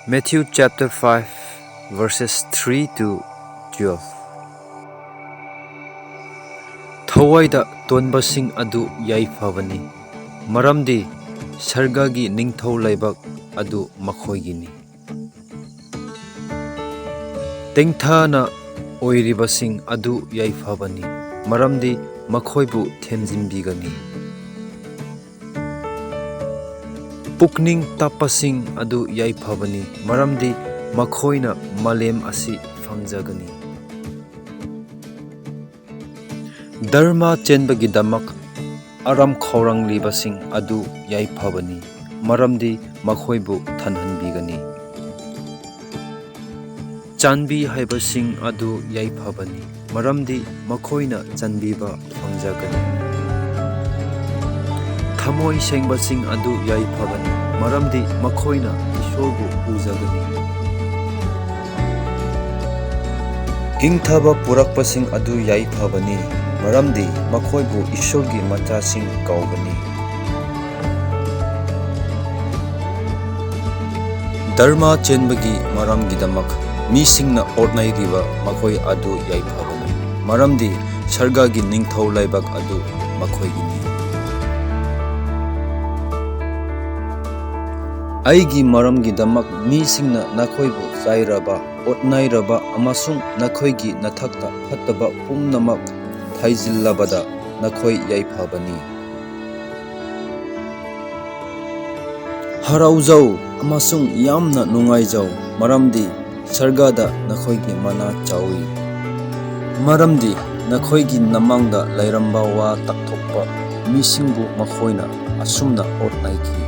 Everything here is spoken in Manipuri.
Matthew chapter 5 verses 3 to 12. Thawaida tonbasing adu yaifavani maramdi sargagi ningthau laibak adu makhoigini. Tengthana oiribasing adu yaifavani maramdi makhoibu themjinbigani. Pukning tapasing adu yaifavani maramdi makhoina malem asi fangjagani. Dharma chenbagi damak aram khorang libasing adu yaifavani maramdi makhoibu thanhanbigani. Chanbi haibasing adu yaifavani maramdi makhoina chanbiba fangjagani. Thamoi sengbasing adu yaifavani maramdi makhoina Ishorbu ujagani. Hingthaba purakpasing adu yaifavani maramdi makhoibu Ishorgi machasing kaubani. Dharma chenbagi maramgidamak misingna ornairiba makhoi adu yaifavani maramdi sargagi ningthau laibak adu makhoigini. Aigi maramgidamak misingna nakhoibu chairaba otnairaba amasung nakhoigi nathakta phattaba pumnamak thaijillabada nakhoi yaifavani. Haraujau amasung yamna nungaijau maramdi sargada nakhoigi mana chawi. Maramdi nakhoigi namangda lairamba wa takthokpa misingbu makhoina asumna otnaiki.